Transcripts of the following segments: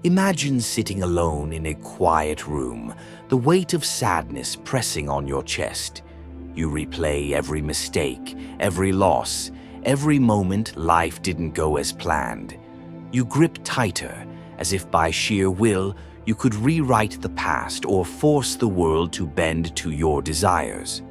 Imagine sitting alone in a quiet room, the weight of sadness pressing on your chest. You replay every mistake, every loss, every moment life didn't go as planned. You grip tighter, as if by sheer will you could rewrite the past or force the world to bend to your desires.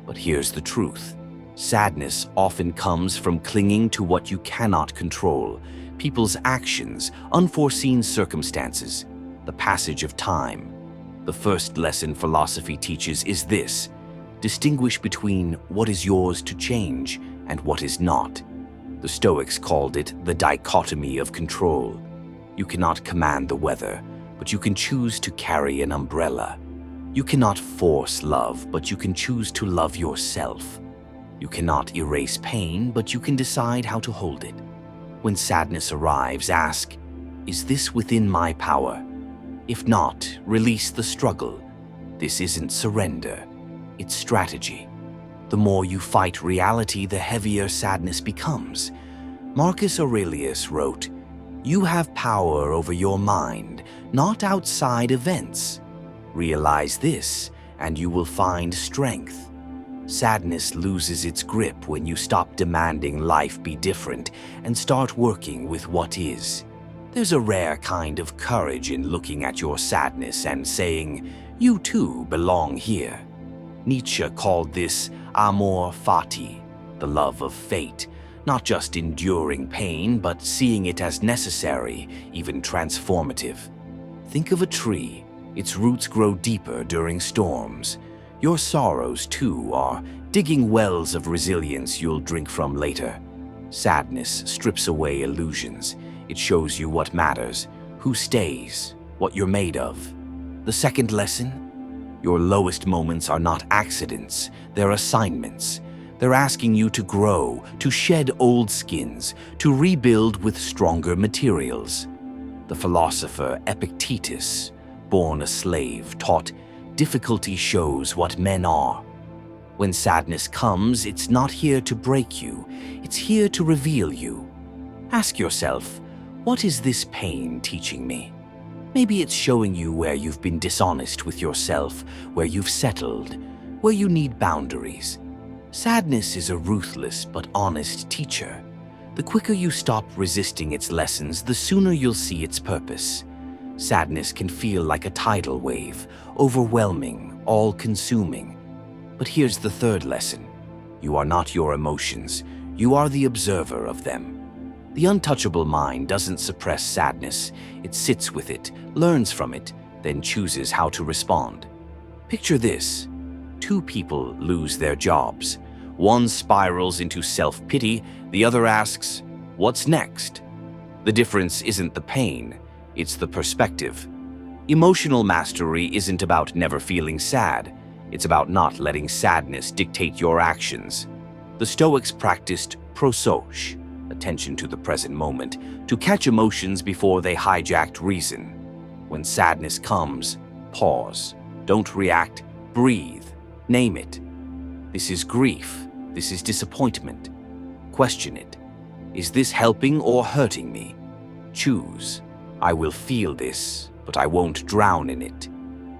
But here's the truth. Sadness often comes from clinging to what you cannot control, people's actions, unforeseen circumstances, the passage of time. The first lesson philosophy teaches is this: distinguish between what is yours to change and what is not. The Stoics called it the dichotomy of control. You cannot command the weather, but you can choose to carry an umbrella. You cannot force love, but you can choose to love yourself. You cannot erase pain, but you can decide how to hold it. When sadness arrives, ask, is this within my power? If not, release the struggle. This isn't surrender, it's strategy. The more you fight reality, the heavier sadness becomes. Marcus Aurelius wrote, "You have power over your mind, not outside events. Realize this, and you will find strength." Sadness loses its grip when you stop demanding life be different and start working with what is. There's a rare kind of courage in looking at your sadness and saying, "You too belong here." Nietzsche called this amor fati, the love of fate, not just enduring pain, but seeing it as necessary, even transformative. Think of a tree. Its roots grow deeper during storms. Your sorrows, too, are digging wells of resilience you'll drink from later. Sadness strips away illusions. It shows you what matters, who stays, what you're made of. The second lesson? Your lowest moments are not accidents, they're assignments. They're asking you to grow, to shed old skins, to rebuild with stronger materials. The philosopher Epictetus, born a slave, taught, "Difficulty shows what men are." When sadness comes, it's not here to break you, it's here to reveal you. Ask yourself, what is this pain teaching me? Maybe it's showing you where you've been dishonest with yourself, where you've settled, where you need boundaries. Sadness is a ruthless but honest teacher. The quicker you stop resisting its lessons, the sooner you'll see its purpose. Sadness can feel like a tidal wave, overwhelming, all-consuming. But here's the third lesson. You are not your emotions. You are the observer of them. The untouchable mind doesn't suppress sadness. It sits with it, learns from it, then chooses how to respond. Picture this. Two people lose their jobs. One spirals into self-pity, the other asks, "What's next?" The difference isn't the pain, it's the perspective. Emotional mastery isn't about never feeling sad. It's about not letting sadness dictate your actions. The Stoics practiced prosouche, attention to the present moment, to catch emotions before they hijacked reason. When sadness comes, pause. Don't react, breathe. Name it. This is grief. This is disappointment. Question it. Is this helping or hurting me? Choose. I will feel this, but I won't drown in it.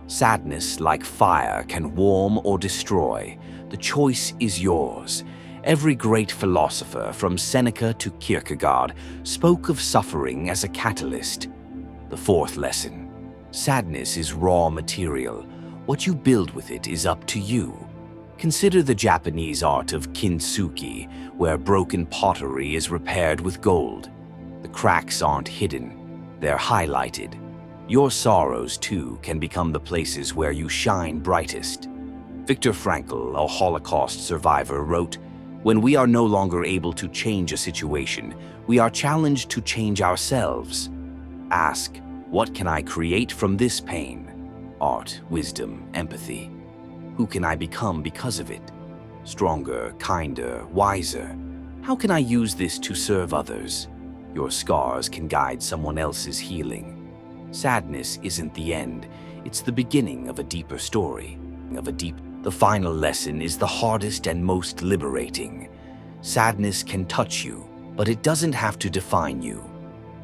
Sadness, like fire, can warm or destroy. The choice is yours. Every great philosopher, from Seneca to Kierkegaard, spoke of suffering as a catalyst. The fourth lesson. Sadness is raw material. What you build with it is up to you. Consider the Japanese art of kintsugi, where broken pottery is repaired with gold. The cracks aren't hidden, they're highlighted. Your sorrows, too, can become the places where you shine brightest. Viktor Frankl, a Holocaust survivor, wrote, "When we are no longer able to change a situation, we are challenged to change ourselves. Ask, what can I create from this pain? Art, wisdom, empathy. Who can I become because of it? Stronger, kinder, wiser. How can I use this to serve others? Your scars can guide someone else's healing. Sadness isn't the end, it's the beginning of a deeper story. The final lesson is the hardest and most liberating. Sadness can touch you, but it doesn't have to define you.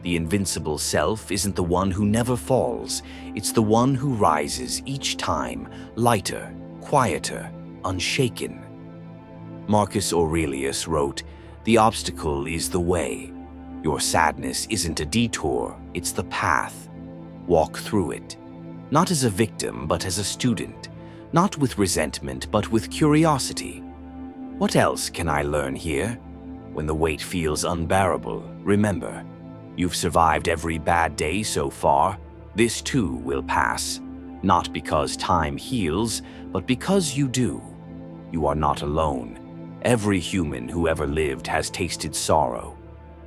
The invincible self isn't the one who never falls, it's the one who rises each time, lighter, quieter, unshaken. Marcus Aurelius wrote, "The obstacle is the way. Your sadness isn't a detour, it's the path. Walk through it. Not as a victim, but as a student. Not with resentment, but with curiosity. What else can I learn here? When the weight feels unbearable, remember, you've survived every bad day so far. This too will pass. Not because time heals, but because you do. You are not alone. Every human who ever lived has tasted sorrow.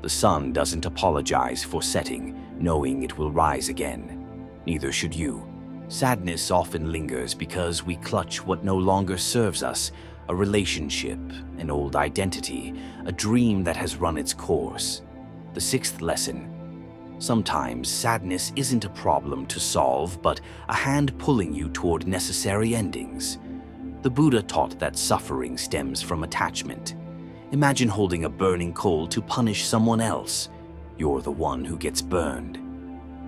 The sun doesn't apologize for setting, knowing it will rise again. Neither should you. Sadness often lingers because we clutch what no longer serves us, a relationship, an old identity, a dream that has run its course. The sixth lesson. Sometimes sadness isn't a problem to solve, but a hand pulling you toward necessary endings. The Buddha taught that suffering stems from attachment. Imagine holding a burning coal to punish someone else. You're the one who gets burned.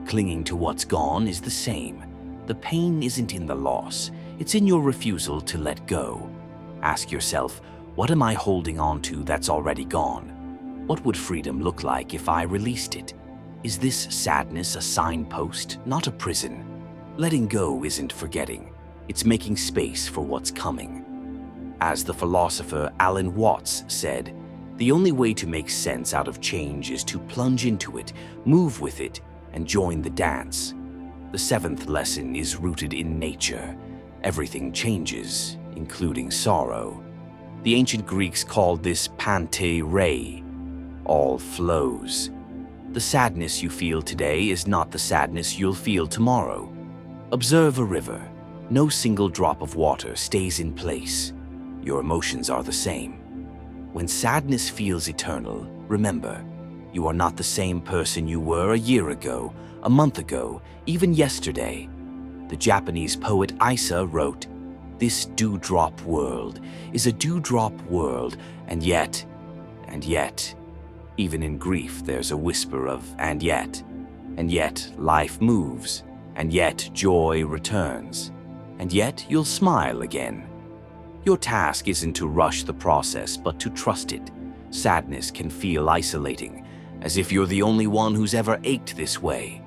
Clinging to what's gone is the same. The pain isn't in the loss, it's in your refusal to let go. Ask yourself, what am I holding on to that's already gone? What would freedom look like if I released it? Is this sadness a signpost, not a prison? Letting go isn't forgetting, it's making space for what's coming. As the philosopher Alan Watts said, the only way to make sense out of change is to plunge into it, move with it, and join the dance. The seventh lesson is rooted in nature. Everything changes, including sorrow. The ancient Greeks called this pante rei. All flows. The sadness you feel today is not the sadness you'll feel tomorrow. Observe a river. No single drop of water stays in place. Your emotions are the same. When sadness feels eternal, remember, you are not the same person you were a year ago, a month ago, even yesterday. The Japanese poet Isa wrote, "This dewdrop world is a dewdrop world, and yet, even in grief there's a whisper of and yet life moves, and yet joy returns, and yet you'll smile again." Your task isn't to rush the process, but to trust it. Sadness can feel isolating, as if you're the only one who's ever ached this way.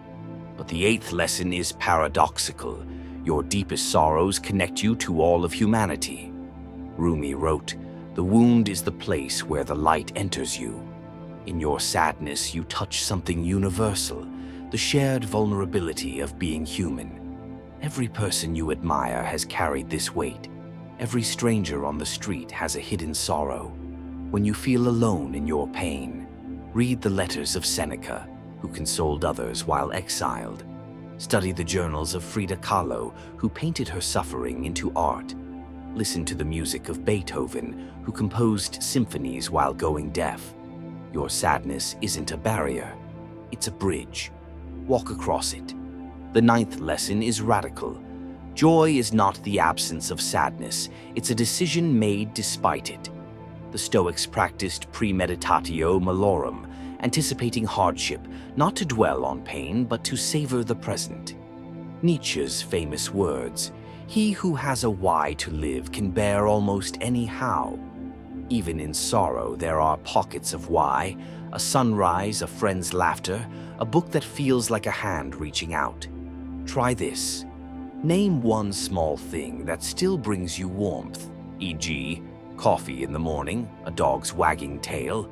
But the eighth lesson is paradoxical. Your deepest sorrows connect you to all of humanity. Rumi wrote, "The wound is the place where the light enters you." In your sadness, you touch something universal, the shared vulnerability of being human. Every person you admire has carried this weight. Every stranger on the street has a hidden sorrow. When you feel alone in your pain, read the letters of Seneca, who consoled others while exiled. Study the journals of Frida Kahlo, who painted her suffering into art. Listen to the music of Beethoven, who composed symphonies while going deaf. Your sadness isn't a barrier, it's a bridge. Walk across it. The ninth lesson is radical. Joy is not the absence of sadness, it's a decision made despite it. The Stoics practiced premeditatio malorum, anticipating hardship, not to dwell on pain, but to savor the present. Nietzsche's famous words, "He who has a why to live can bear almost any how." Even in sorrow, there are pockets of why, a sunrise, a friend's laughter, a book that feels like a hand reaching out. Try this. Name one small thing that still brings you warmth, e.g., coffee in the morning, a dog's wagging tail.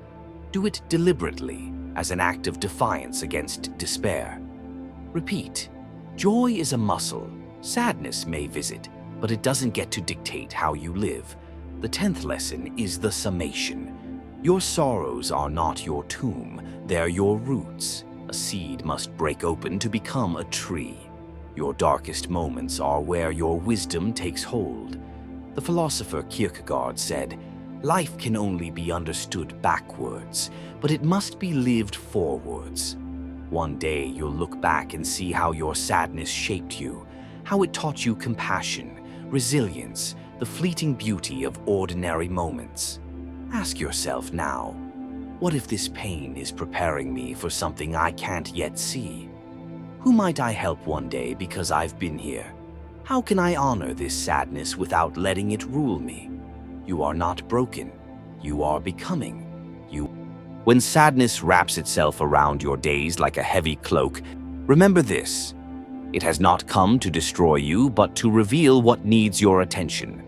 Do it deliberately, as an act of defiance against despair. Repeat. Joy is a muscle. Sadness may visit, but it doesn't get to dictate how you live. The 10th lesson is the summation. Your sorrows are not your tomb, they're your roots. A seed must break open to become a tree. Your darkest moments are where your wisdom takes hold. The philosopher Kierkegaard said, "Life can only be understood backwards, but it must be lived forwards." One day you'll look back and see how your sadness shaped you, how it taught you compassion, resilience, the fleeting beauty of ordinary moments. Ask yourself now, What if this pain is preparing me for something I can't yet see? Who might I help one day because I've been here? How can I honor this sadness without letting it rule me? You are not broken. You are becoming. When sadness wraps itself around your days like a heavy cloak, remember this. It has not come to destroy you, but to reveal what needs your attention.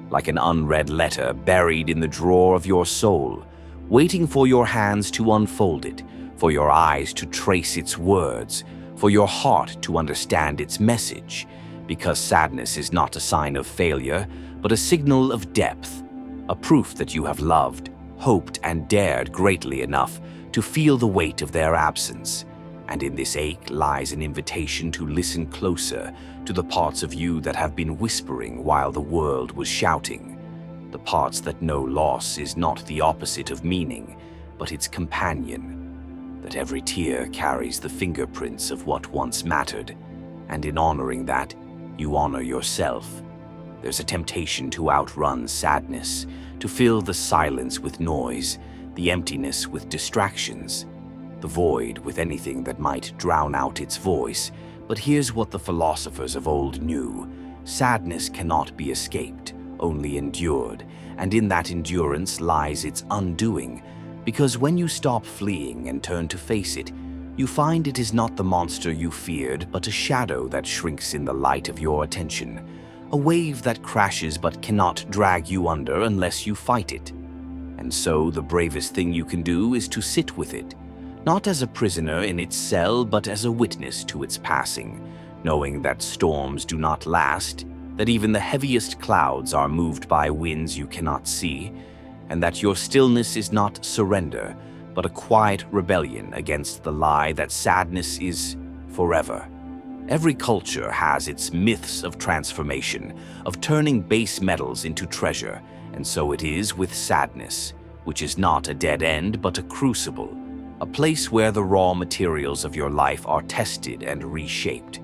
Like an unread letter buried in the drawer of your soul, waiting for your hands to unfold it, for your eyes to trace its words, for your heart to understand its message, because sadness is not a sign of failure, but a signal of depth, a proof that you have loved, hoped, and dared greatly enough to feel the weight of their absence. And in this ache lies an invitation to listen closer to the parts of you that have been whispering while the world was shouting, the parts that know loss is not the opposite of meaning, but its companion, that every tear carries the fingerprints of what once mattered, and in honoring that, you honor yourself. There's a temptation to outrun sadness, to fill the silence with noise, the emptiness with distractions, the void with anything that might drown out its voice. But here's what the philosophers of old knew. Sadness cannot be escaped, only endured, and in that endurance lies its undoing, because when you stop fleeing and turn to face it, you find it is not the monster you feared, but a shadow that shrinks in the light of your attention, a wave that crashes but cannot drag you under unless you fight it. And so the bravest thing you can do is to sit with it, not as a prisoner in its cell, but as a witness to its passing, knowing that storms do not last, that even the heaviest clouds are moved by winds you cannot see, and that your stillness is not surrender, but a quiet rebellion against the lie that sadness is forever. Every culture has its myths of transformation, of turning base metals into treasure, and so it is with sadness, which is not a dead end but a crucible, a place where the raw materials of your life are tested and reshaped,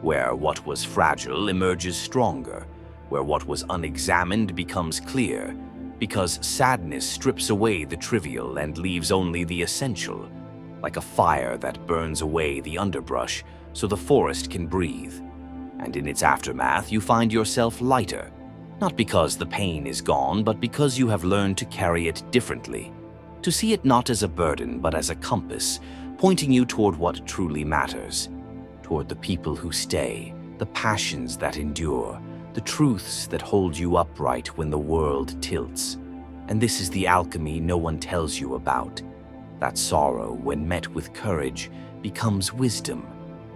where what was fragile emerges stronger, where what was unexamined becomes clear, because sadness strips away the trivial and leaves only the essential, like a fire that burns away the underbrush so the forest can breathe. And in its aftermath, you find yourself lighter, not because the pain is gone, but because you have learned to carry it differently, to see it not as a burden, but as a compass, pointing you toward what truly matters, toward the people who stay, the passions that endure, the truths that hold you upright when the world tilts. And this is the alchemy no one tells you about. That sorrow, when met with courage, becomes wisdom,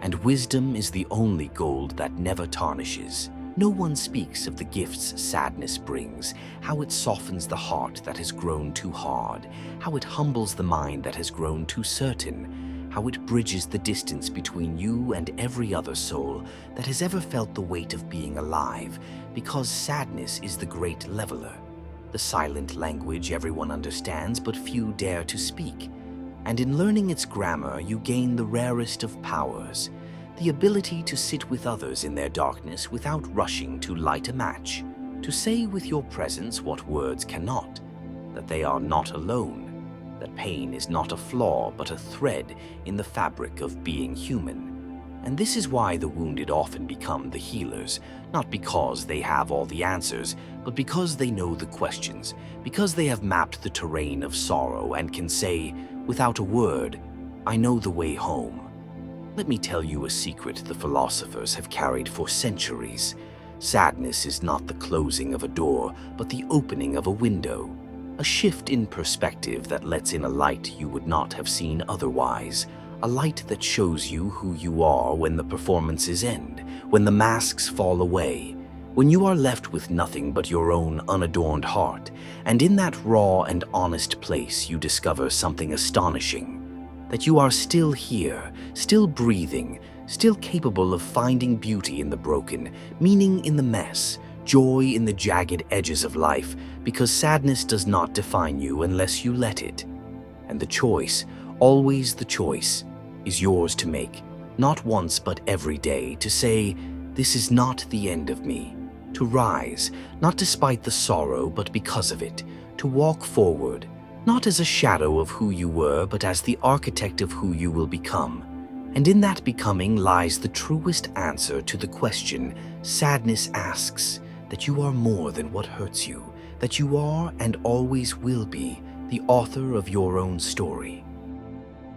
and wisdom is the only gold that never tarnishes. No one speaks of the gifts sadness brings, how it softens the heart that has grown too hard, how it humbles the mind that has grown too certain, how it bridges the distance between you and every other soul that has ever felt the weight of being alive, because sadness is the great leveler, the silent language everyone understands but few dare to speak. And in learning its grammar, you gain the rarest of powers, the ability to sit with others in their darkness without rushing to light a match, to say with your presence what words cannot, that they are not alone, that pain is not a flaw but a thread in the fabric of being human. And this is why the wounded often become the healers, not because they have all the answers, but because they know the questions, because they have mapped the terrain of sorrow and can say, without a word, I know the way home. Let me tell you a secret the philosophers have carried for centuries. Sadness is not the closing of a door, but the opening of a window. A shift in perspective that lets in a light you would not have seen otherwise. A light that shows you who you are when the performances end, when the masks fall away, when you are left with nothing but your own unadorned heart. And in that raw and honest place you discover something astonishing. That you are still here, still breathing, still capable of finding beauty in the broken, meaning in the mess, joy in the jagged edges of life, because sadness does not define you unless you let it. And the choice, always the choice, is yours to make, not once but every day, to say, this is not the end of me, to rise, not despite the sorrow but because of it, to walk forward, not as a shadow of who you were, but as the architect of who you will become. And in that becoming lies the truest answer to the question sadness asks, that you are more than what hurts you, that you are and always will be the author of your own story.